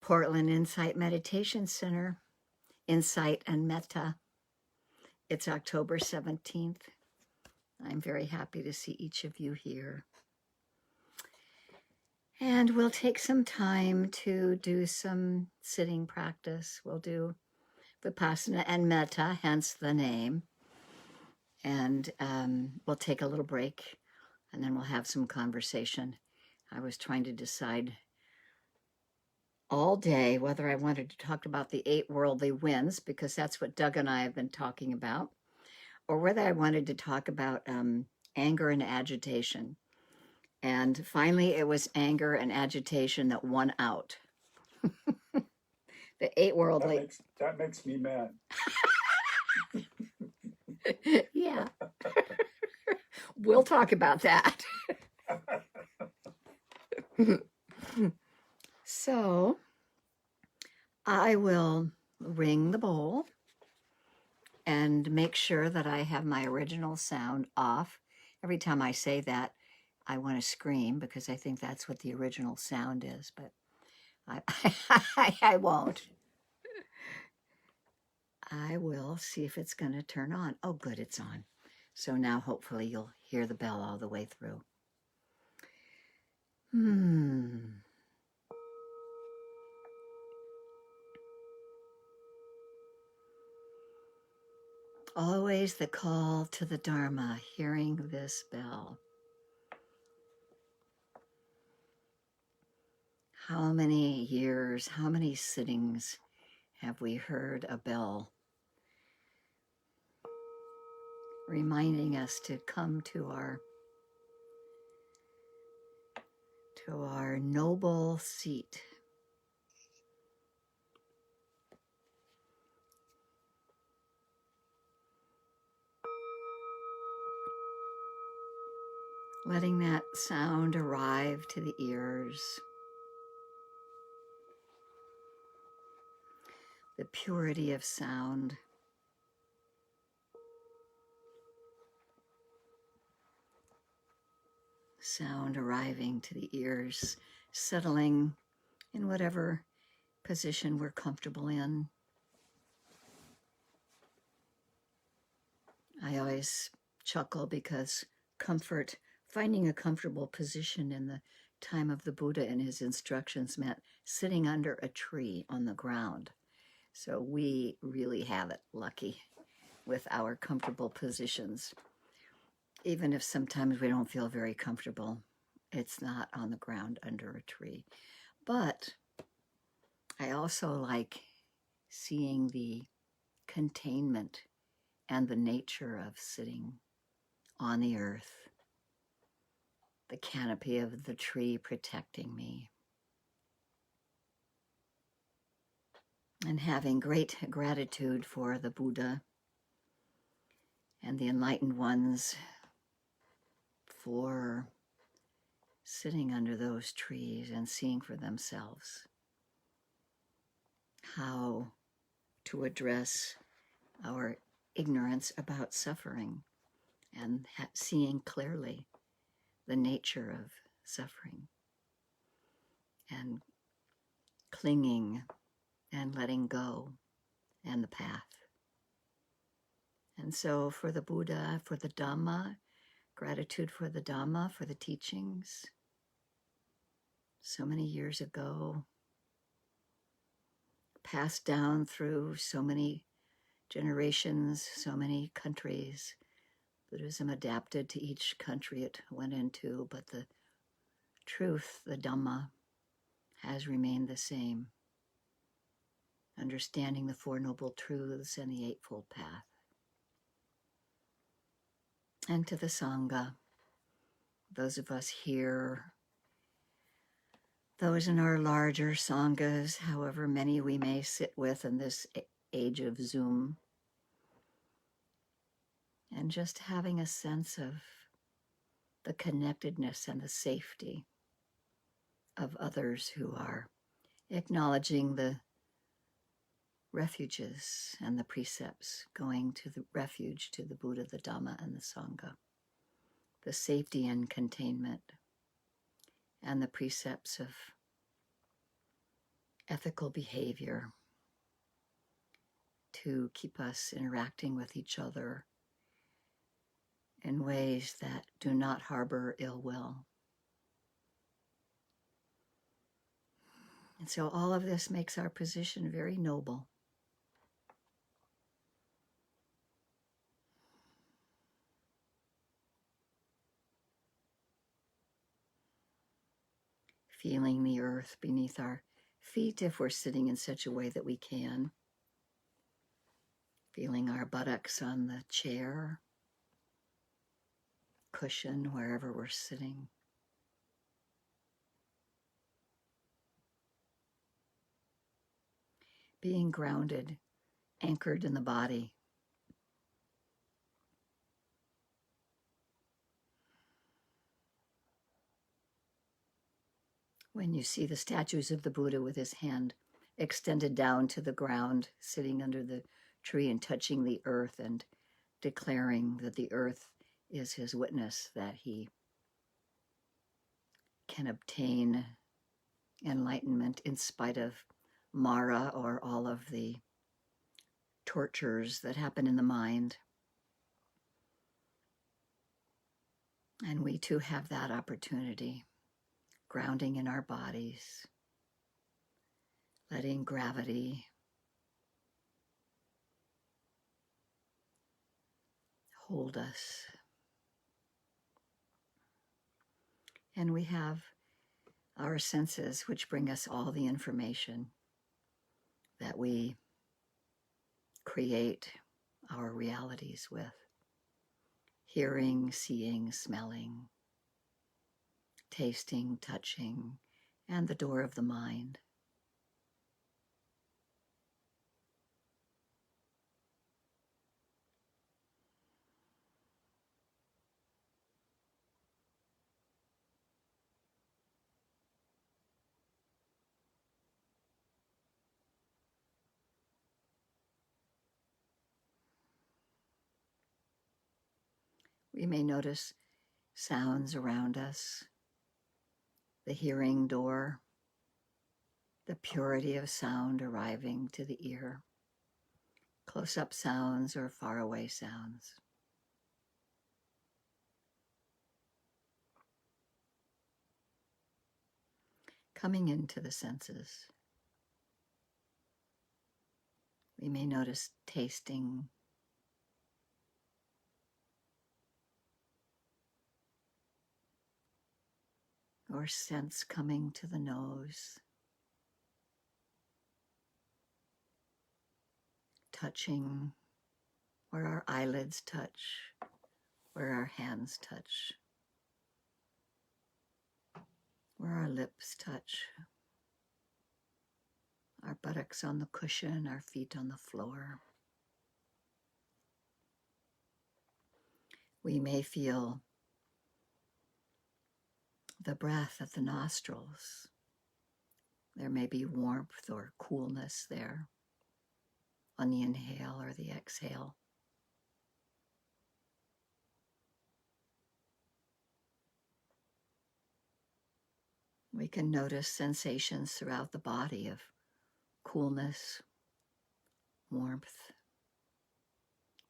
Portland Insight Meditation Center, Insight and Metta. It's October 17th. I'm very happy to see each of you here. And we'll take some time to do some sitting practice. We'll do Vipassana and Metta, hence the name. And we'll take a little break, and then we'll have some conversation. I was trying to decide all day whether I wanted to talk about the 8 worldly winds, because that's what Doug and I have been talking about, or whether I wanted to talk about anger and agitation. And finally, it was anger and agitation that won out. The 8 worldly. That makes me mad. Yeah. We'll talk about that. So I will ring the bowl and make sure that I have my original sound off. Every time I say that, I want to scream because I think that's what the original sound is, but I won't. I will see if it's going to turn on. Oh, good, it's on. So now hopefully you'll hear the bell all the way through. Always the call to the Dharma, hearing this bell. How many years, how many sittings have we heard a bell reminding us to come to our noble seat. Letting that sound arrive to the ears. The purity of sound. Sound arriving to the ears, settling in whatever position we're comfortable in. I always chuckle because finding a comfortable position in the time of the Buddha and his instructions meant sitting under a tree on the ground. So we really have it lucky with our comfortable positions. Even if sometimes we don't feel very comfortable, it's not on the ground under a tree. But I also like seeing the containment and the nature of sitting on the earth, the canopy of the tree protecting me, and having great gratitude for the Buddha and the enlightened ones for sitting under those trees and seeing for themselves how to address our ignorance about suffering and seeing clearly the nature of suffering and clinging and letting go and the path. And so for the Buddha, for the Dhamma, gratitude for the Dhamma, for the teachings. So many years ago, passed down through so many generations, so many countries. Buddhism adapted to each country it went into, but the truth, the Dhamma, has remained the same. Understanding the Four Noble Truths and the Eightfold Path. And to the Sangha, those of us here, those in our larger Sanghas, however many we may sit with in this age of Zoom, and just having a sense of the connectedness and the safety of others who are acknowledging the refuges and the precepts, going to the refuge to the Buddha, the Dhamma, and the Sangha, the safety and containment, and the precepts of ethical behavior to keep us interacting with each other in ways that do not harbor ill will. And so all of this makes our position very noble. Feeling the earth beneath our feet if we're sitting in such a way that we can. Feeling our buttocks on the chair, cushion, wherever we're sitting. Being grounded, anchored in the body. When you see the statues of the Buddha with his hand extended down to the ground, sitting under the tree and touching the earth and declaring that the earth is his witness, that he can obtain enlightenment in spite of Mara or all of the tortures that happen in the mind. And we too have that opportunity, grounding in our bodies, letting gravity hold us. And we have our senses, which bring us all the information that we create our realities with. Hearing, seeing, smelling, tasting, touching, and the door of the mind. We may notice sounds around us, the hearing door, the purity of sound arriving to the ear, close-up sounds or faraway sounds. Coming into the senses, we may notice tasting, or sense coming to the nose, touching where our eyelids touch, where our hands touch, where our lips touch, our buttocks on the cushion, our feet on the floor. We may feel the breath at the nostrils. There may be warmth or coolness there on the inhale or the exhale. We can notice sensations throughout the body of coolness, warmth,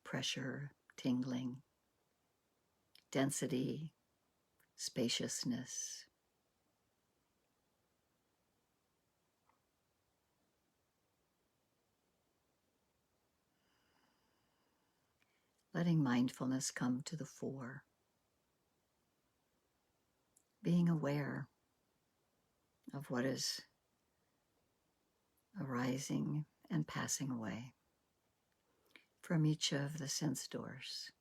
pressure, tingling, density, spaciousness. Letting mindfulness come to the fore. Being aware of what is arising and passing away from each of the sense doors,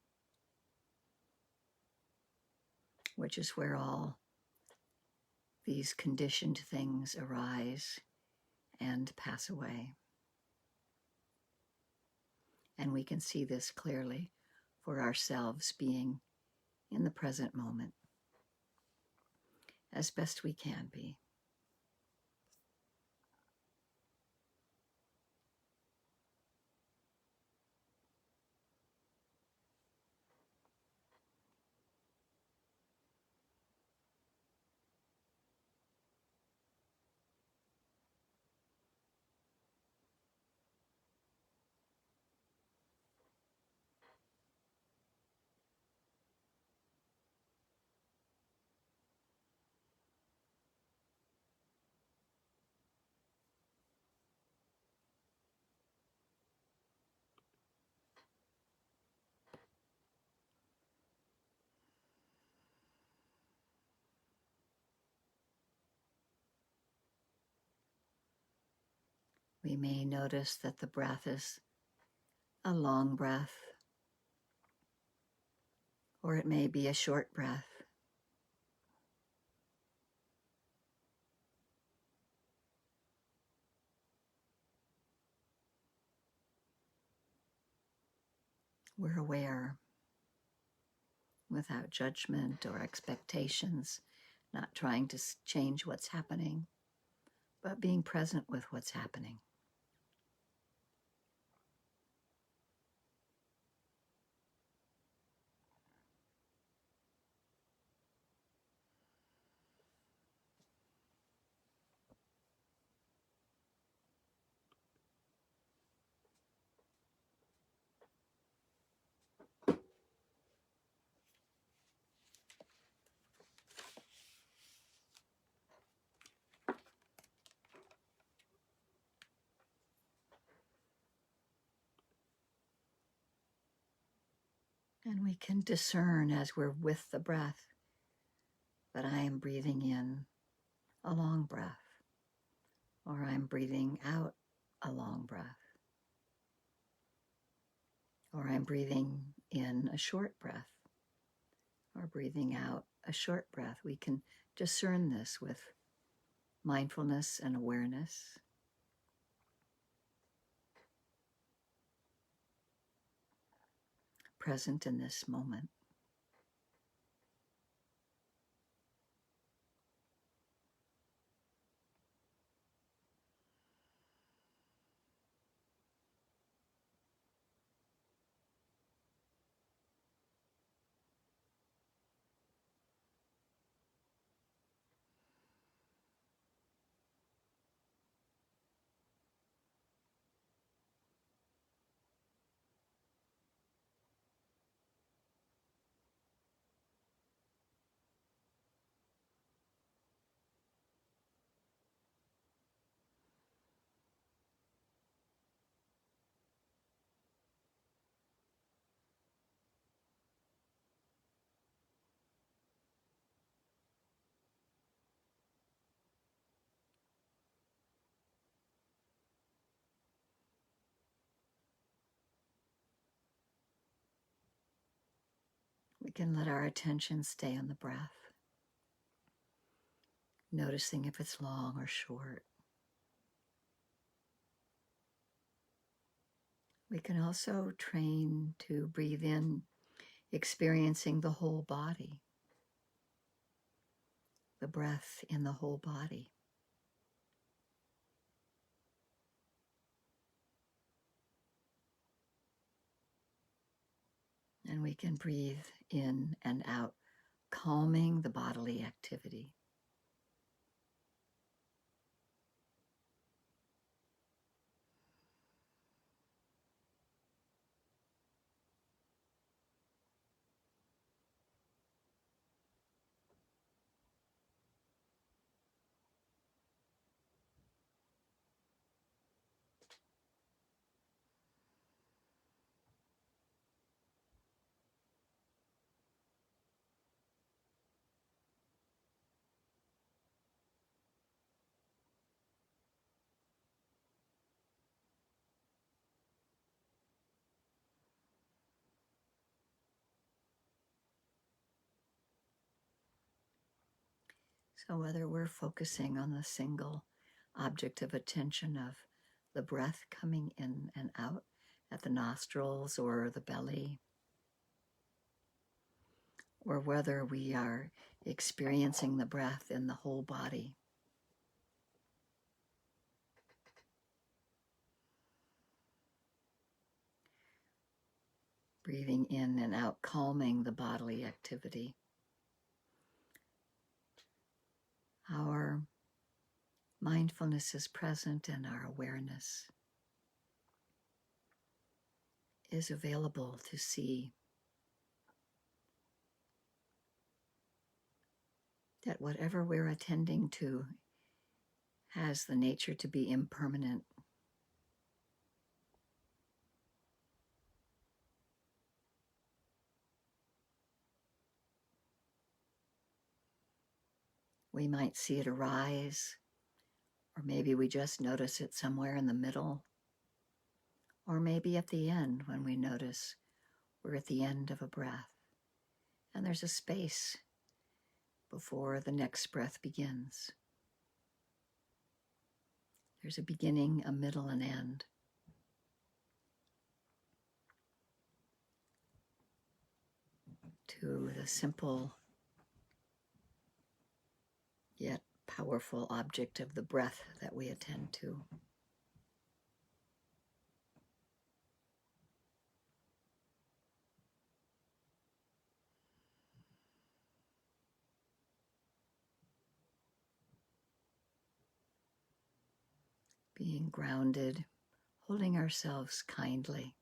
which is where all these conditioned things arise and pass away. And we can see this clearly for ourselves, being in the present moment as best we can be. We may notice that the breath is a long breath, or it may be a short breath. We're aware without judgment or expectations, not trying to change what's happening, but being present with what's happening. And we can discern as we're with the breath that I am breathing in a long breath, or I'm breathing out a long breath, or I'm breathing in a short breath, or breathing out a short breath. We can discern this with mindfulness and awareness. Present in this moment. We can let our attention stay on the breath, noticing if it's long or short. We can also train to breathe in, experiencing the whole body, the breath in the whole body. And we can breathe in and out, calming the bodily activity. So whether we're focusing on the single object of attention of the breath coming in and out at the nostrils or the belly, or whether we are experiencing the breath in the whole body, breathing in and out, calming the bodily activity. Our mindfulness is present and our awareness is available to see that whatever we're attending to has the nature to be impermanent. We might see it arise Or maybe we just notice it somewhere in the middle. Or maybe at the end when we notice we're at the end of a breath and there's a space before the next breath begins. There's a beginning, a middle, and end. To the simple yet powerful object of the breath that we attend to. Being grounded, holding ourselves kindly,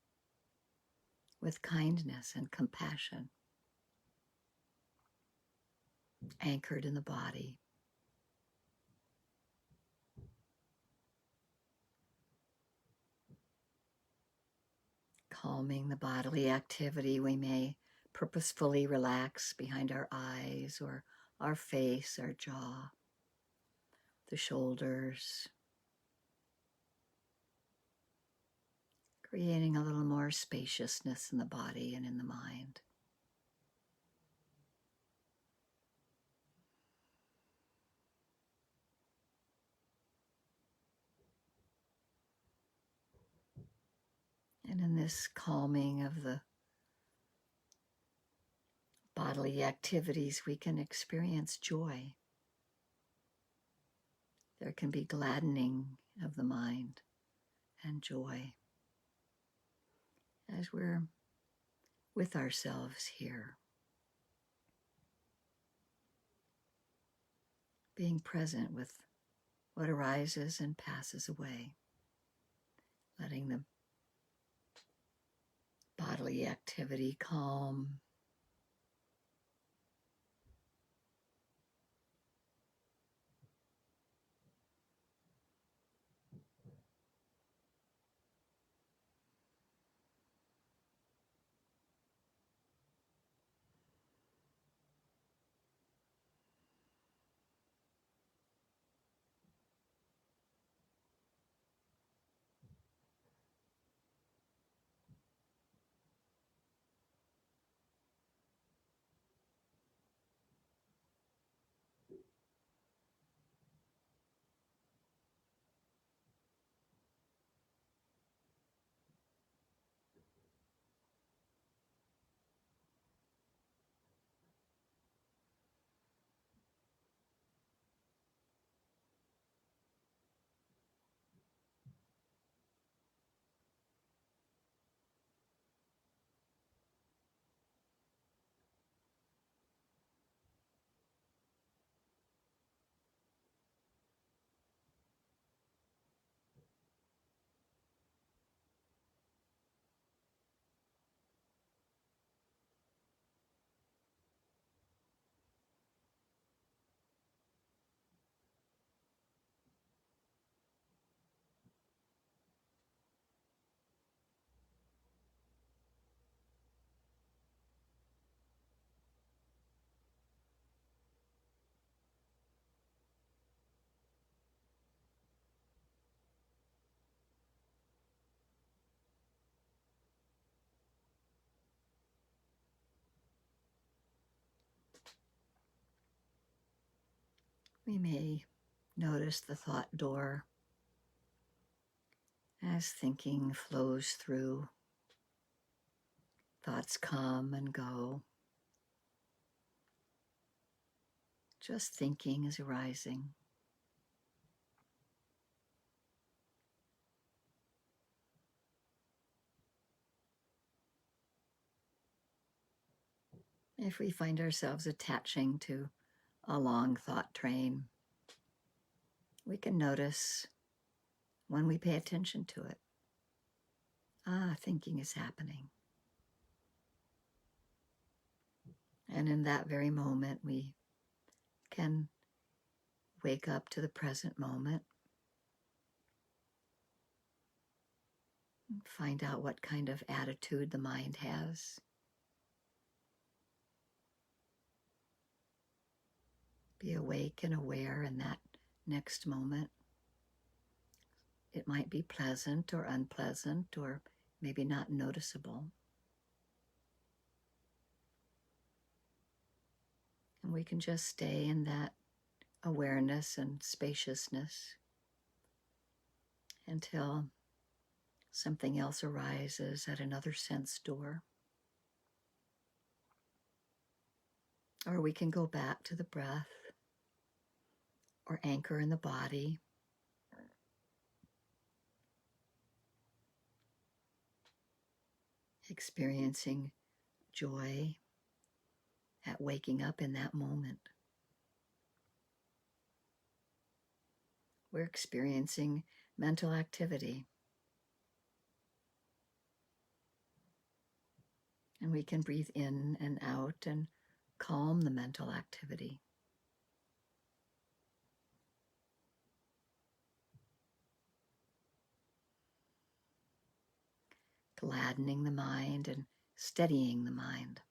with kindness and compassion, anchored in the body. Calming the bodily activity, we may purposefully relax behind our eyes or our face, our jaw, the shoulders, creating a little more spaciousness in the body and in the mind. And in this calming of the bodily activities, we can experience joy. There can be gladdening of the mind and joy as we're with ourselves here, being present with what arises and passes away, letting the bodily activity calm. We may notice the thought door as thinking flows through. Thoughts come and go. Just thinking is arising. If we find ourselves attaching to a long thought train, we can notice when we pay attention to it. Thinking is happening. And in that very moment, we can wake up to the present moment, and find out what kind of attitude the mind has. Be awake and aware in that next moment. It might be pleasant or unpleasant or maybe not noticeable. And we can just stay in that awareness and spaciousness until something else arises at another sense door. Or we can go back to the breath or anchor in the body. Experiencing joy at waking up in that moment. We're experiencing mental activity. And we can breathe in and out and calm the mental activity. Gladdening the mind and steadying the mind.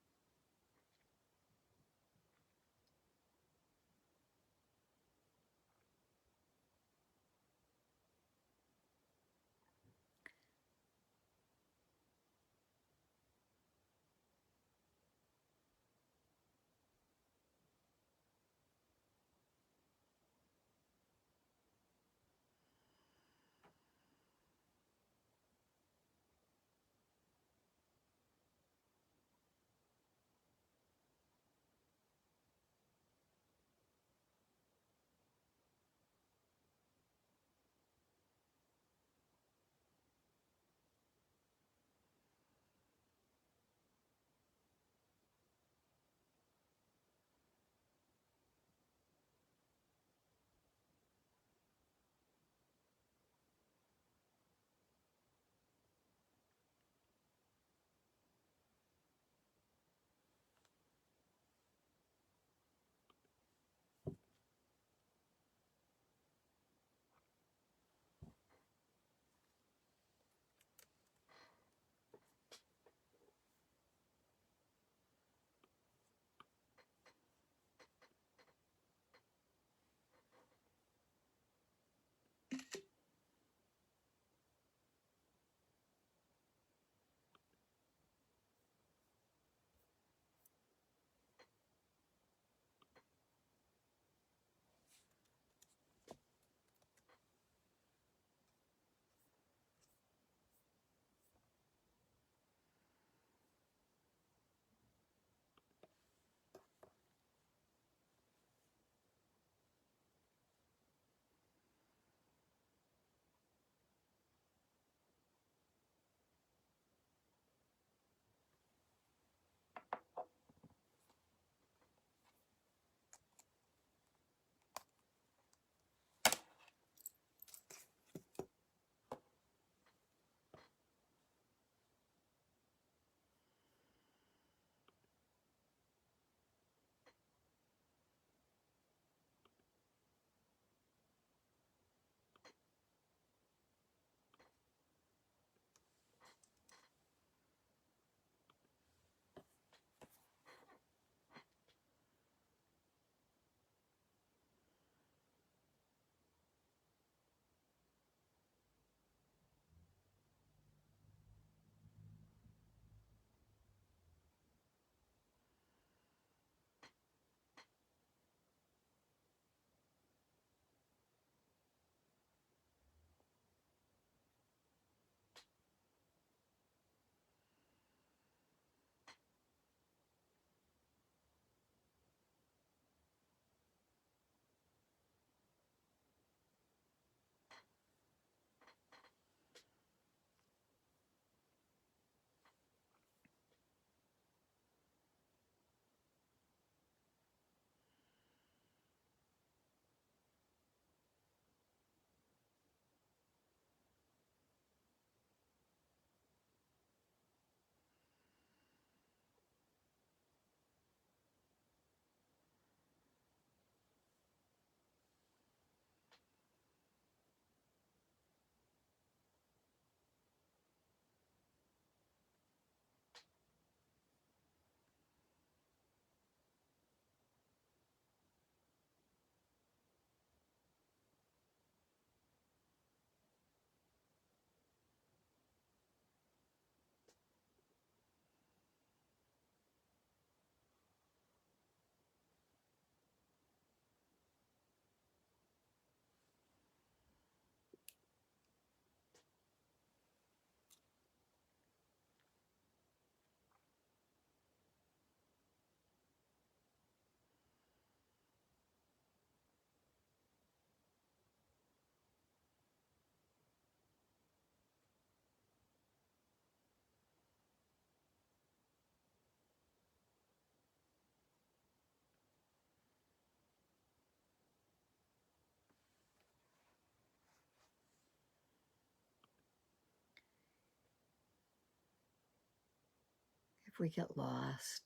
we get lost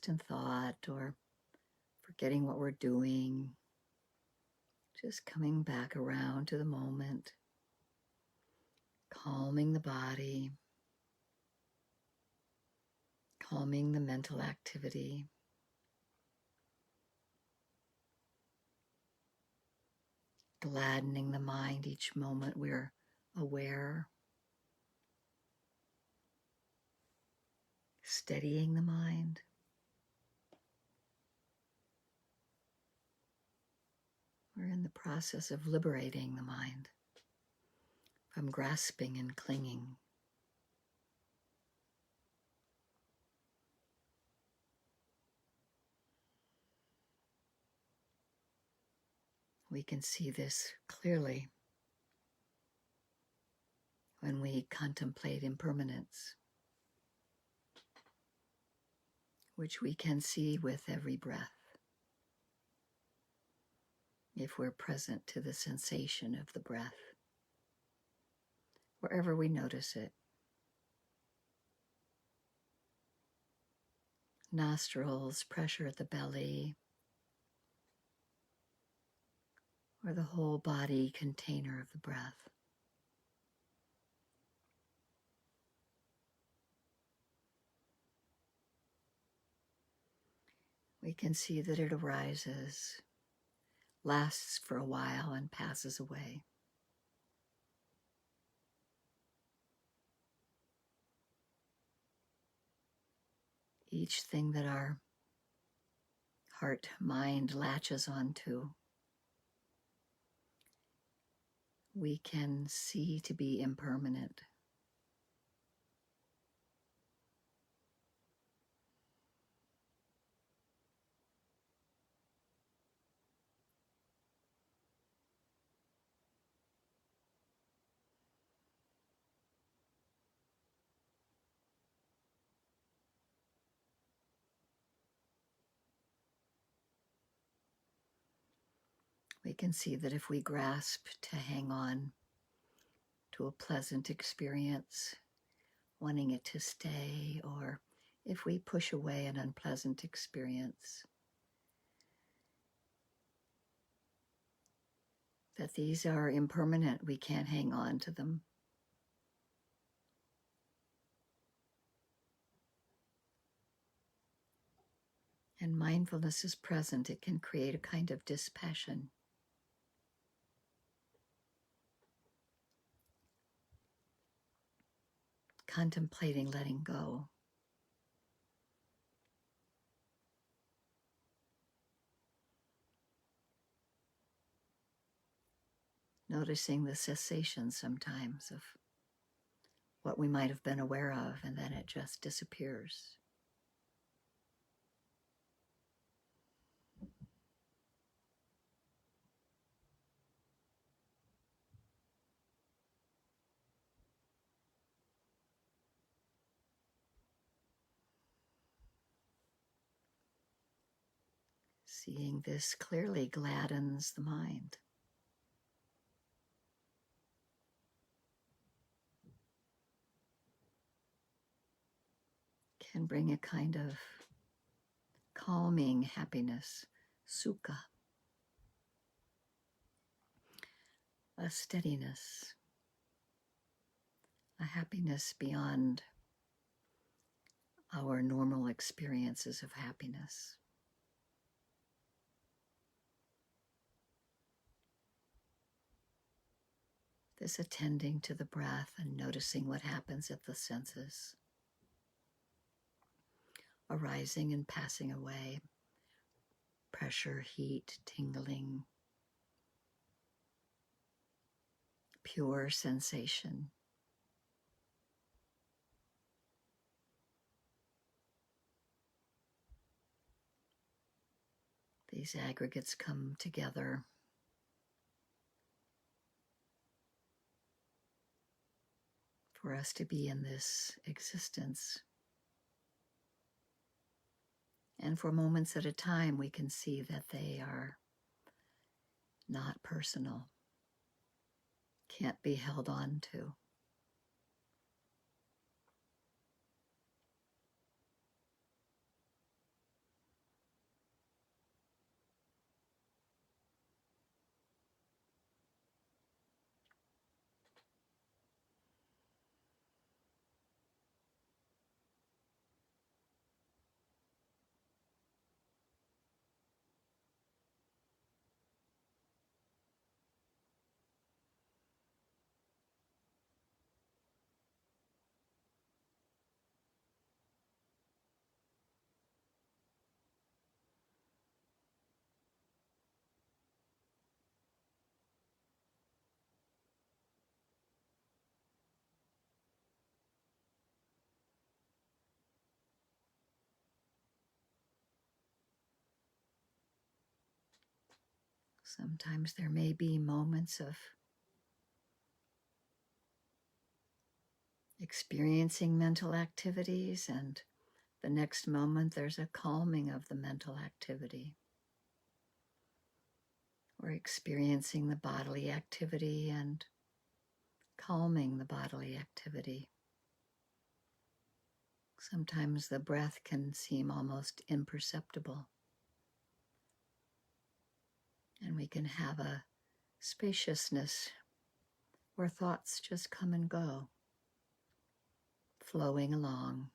in thought or forgetting what we're doing, just coming back around to the moment, calming the body, calming the mental activity, gladdening the mind each moment we're aware, steadying the mind. We're in the process of liberating the mind from grasping and clinging. We can see this clearly when we contemplate impermanence, which we can see with every breath if we're present to the sensation of the breath, wherever we notice it. Nostrils, pressure at the belly, or the whole body container of the breath. We can see that it arises, lasts for a while, and passes away. Each thing that our heart, mind latches onto, we can see to be impermanent. We can see that if we grasp to hang on to a pleasant experience, wanting it to stay, or if we push away an unpleasant experience, that these are impermanent, we can't hang on to them. And mindfulness is present, it can create a kind of dispassion. Contemplating letting go. Noticing the cessation sometimes of what we might have been aware of, and then it just disappears. Seeing this clearly gladdens the mind. Can bring a kind of calming happiness, sukha, a steadiness, a happiness beyond our normal experiences of happiness. This attending to the breath and noticing what happens at the senses, arising and passing away, pressure, heat, tingling, pure sensation. These aggregates come together for us to be in this existence. And for moments at a time, we can see that they are not personal, can't be held on to. Sometimes there may be moments of experiencing mental activities, and the next moment there's a calming of the mental activity. Or experiencing the bodily activity and calming the bodily activity. Sometimes the breath can seem almost imperceptible, and we can have a spaciousness where thoughts just come and go, flowing along.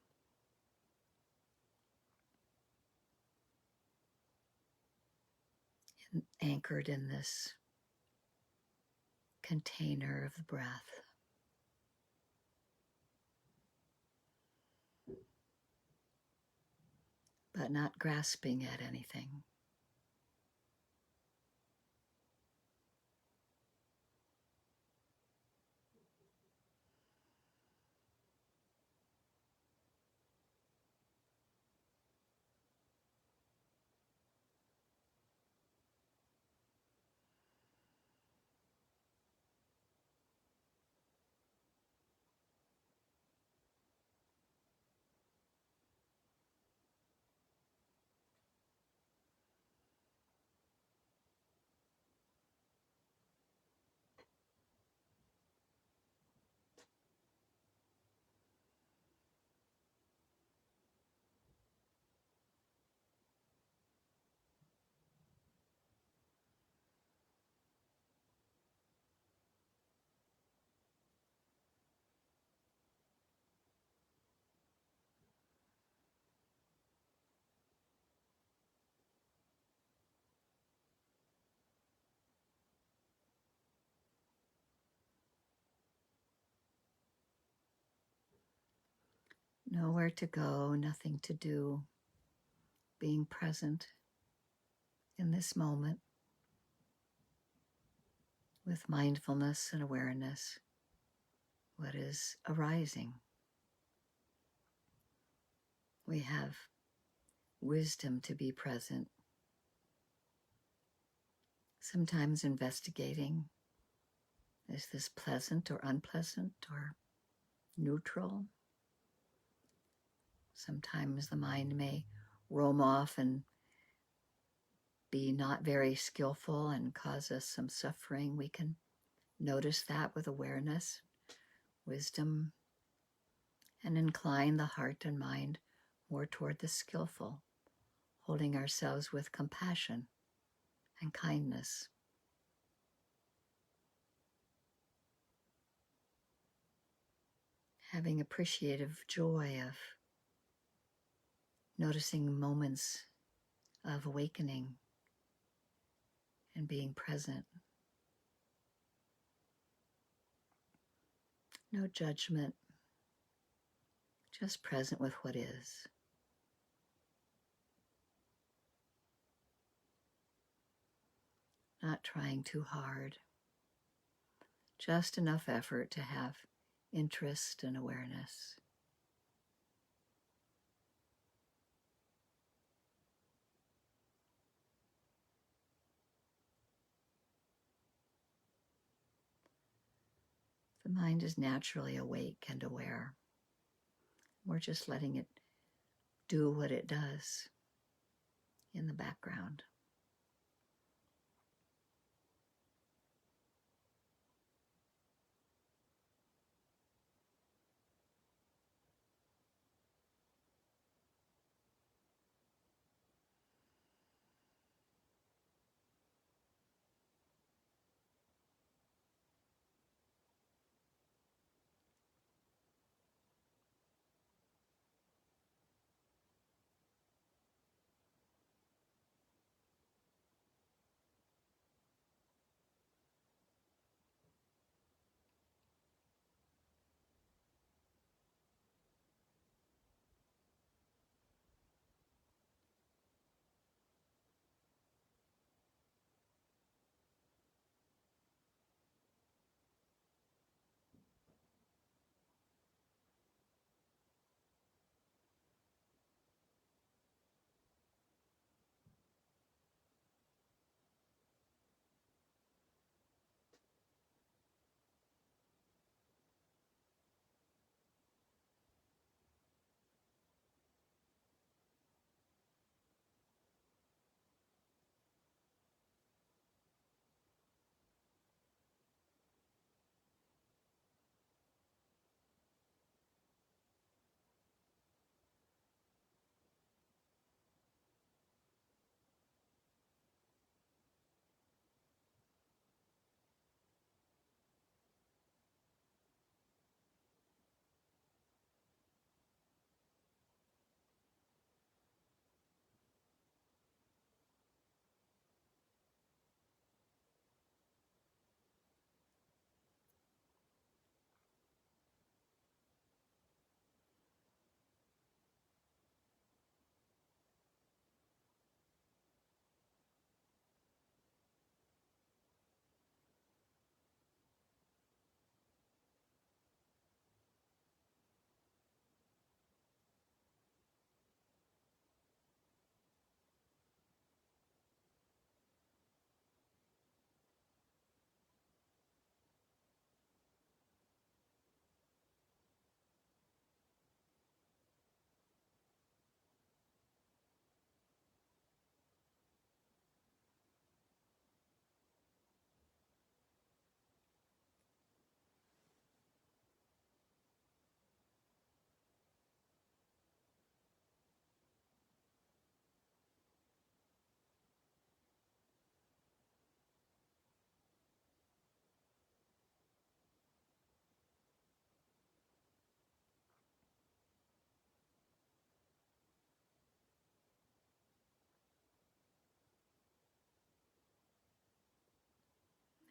Anchored in this container of the breath. But not grasping at anything. Nowhere to go, nothing to do, being present in this moment with mindfulness and awareness, what is arising. We have wisdom to be present, sometimes investigating, is this pleasant or unpleasant or neutral? Sometimes the mind may roam off and be not very skillful and cause us some suffering. We can notice that with awareness, wisdom, and incline the heart and mind more toward the skillful, holding ourselves with compassion and kindness. Having appreciative joy of noticing moments of awakening and being present. No judgment, just present with what is. Not trying too hard, just enough effort to have interest and awareness. The mind is naturally awake and aware. We're just letting it do what it does in the background.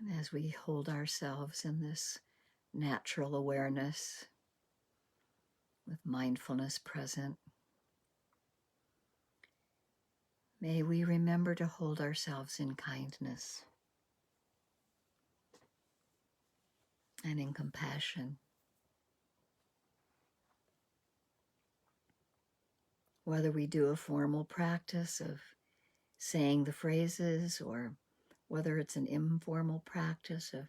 And as we hold ourselves in this natural awareness with mindfulness present, may we remember to hold ourselves in kindness and in compassion. Whether we do a formal practice of saying the phrases or whether it's an informal practice of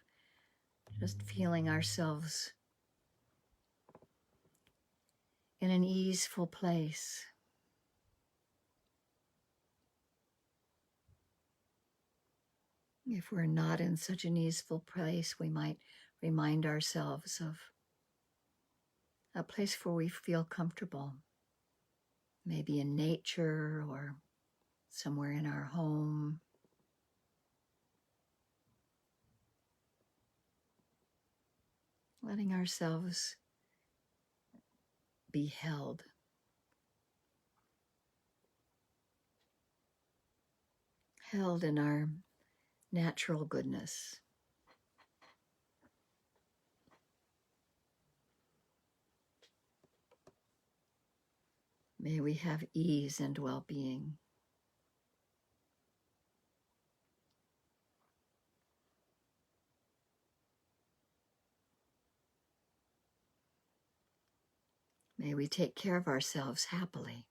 just feeling ourselves in an easeful place. If we're not in such an easeful place, we might remind ourselves of a place where we feel comfortable, maybe in nature or somewhere in our home. Letting ourselves be held. Held in our natural goodness. May we have ease and well-being. May we take care of ourselves happily.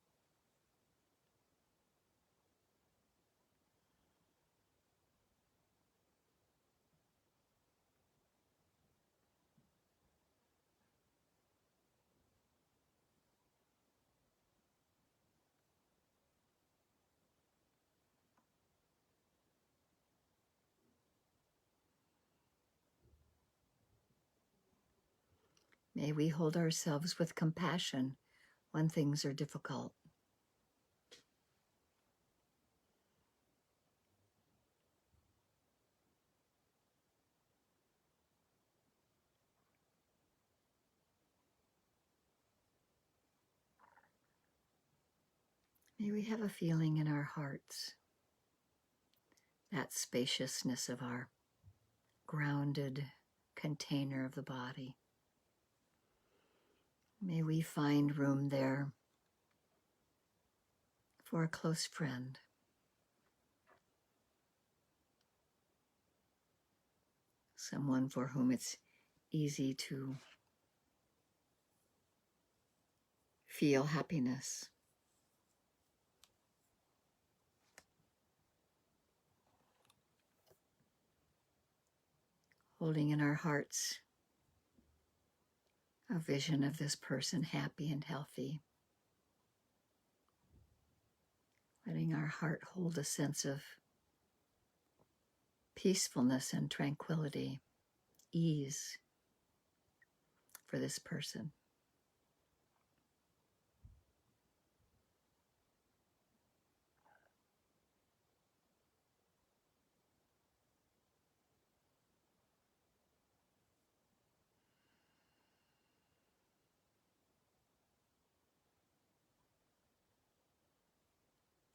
May we hold ourselves with compassion when things are difficult. May we have a feeling in our hearts, that spaciousness of our grounded container of the body. May we find room there for a close friend, someone for whom it's easy to feel happiness. Holding in our hearts a vision of this person happy and healthy. Letting our heart hold a sense of peacefulness and tranquility, ease for this person.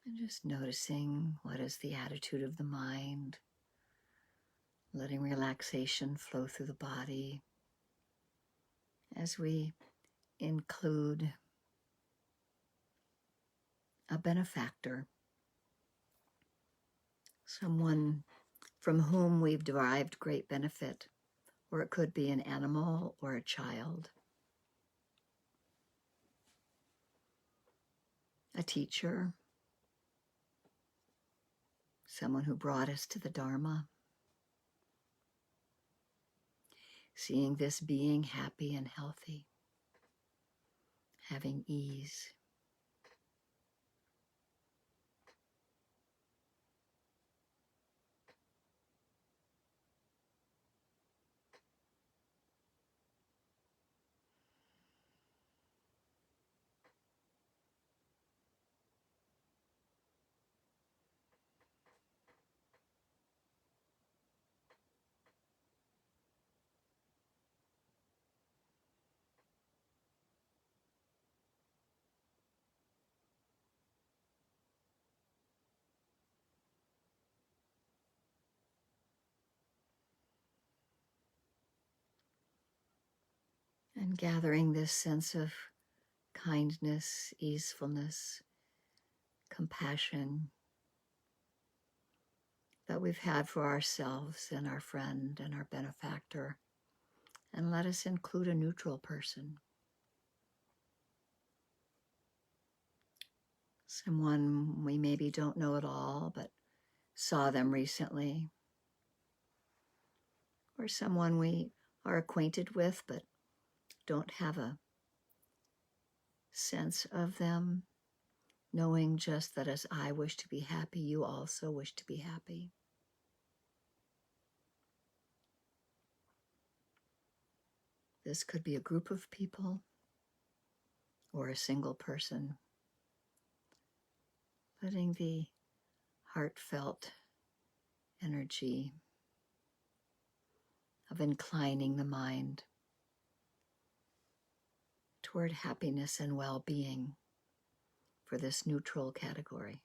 And just noticing what is the attitude of the mind, letting relaxation flow through the body as we include a benefactor, someone from whom we've derived great benefit, or it could be an animal or a child, a teacher, someone who brought us to the Dharma. Seeing this being happy and healthy, having ease. And gathering this sense of kindness, easefulness, compassion that we've had for ourselves and our friend and our benefactor. And let us include a neutral person. Someone we maybe don't know at all, but saw them recently. Or someone we are acquainted with, but don't have a sense of them, knowing just that as I wish to be happy, you also wish to be happy. This could be a group of people or a single person. Letting the heartfelt energy of inclining the mind toward happiness and well-being for this neutral category.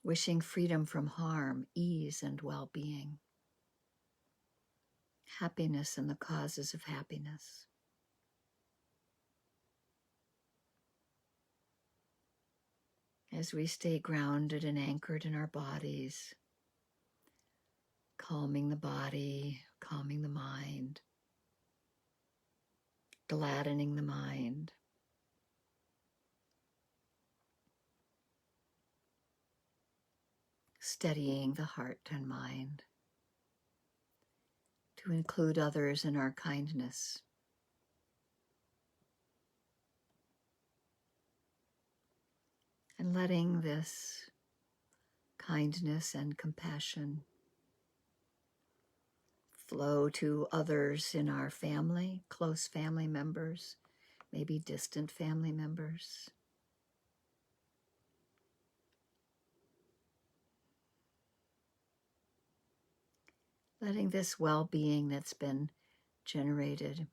Wishing freedom from harm, ease, and well-being. Happiness and the causes of happiness. As we stay grounded and anchored in our bodies, calming the body, calming the mind, gladdening the mind. Steadying the heart and mind to include others in our kindness. And letting this kindness and compassion flow to others in our family, close family members, maybe distant family members. Letting this well-being that's been generated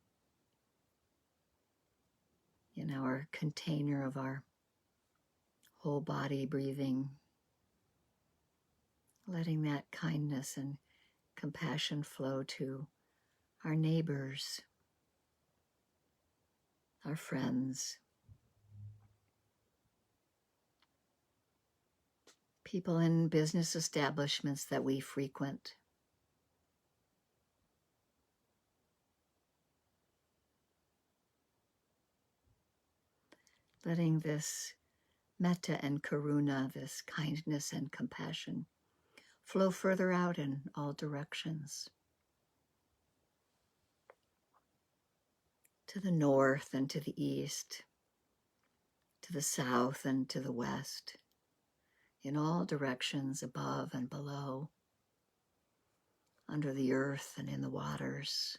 in our container of our whole body breathing, letting that kindness and compassion flow to our neighbors, our friends, people in business establishments that we frequent. Letting this metta and karuna, this kindness and compassion, flow further out in all directions. To the north and to the east, to the south and to the west, in all directions, above and below, under the earth and in the waters,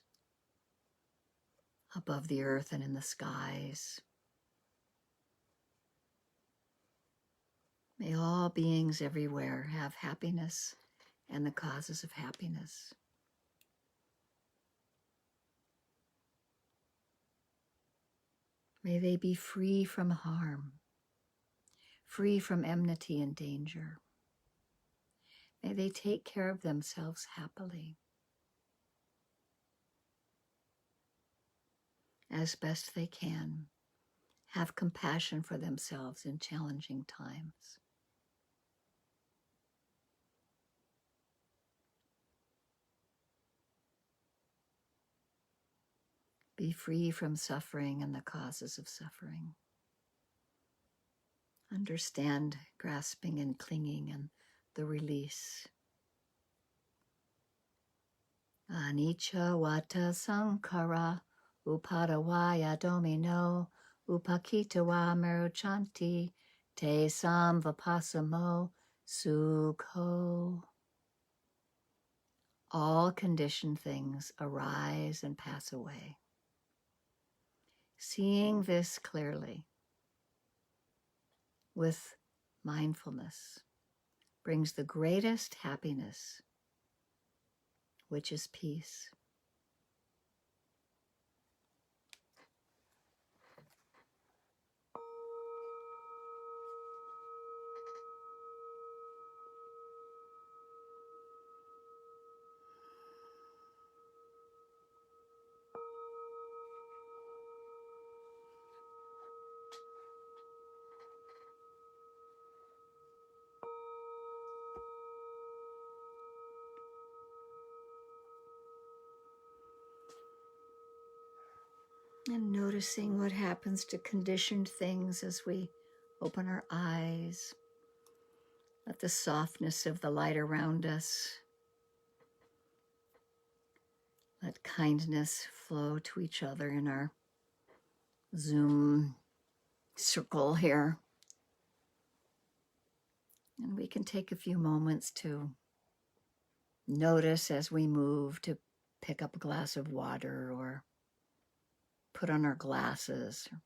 above the earth and in the skies. May all beings everywhere have happiness and the causes of happiness. May they be free from harm, free from enmity and danger. May they take care of themselves happily, as best they can, have compassion for themselves in challenging times. Be free from suffering and the causes of suffering. Understand grasping and clinging and the release. Anicca vata sankhara upadavaya domino upakitawa meruchanti te samvapasamo sukho. All conditioned things arise and pass away. Seeing this clearly with mindfulness brings the greatest happiness, which is peace. And noticing what happens to conditioned things as we open our eyes. Let the softness of the light around us, let kindness flow to each other in our Zoom circle here. And we can take a few moments to notice as we move to pick up a glass of water or put on our glasses, or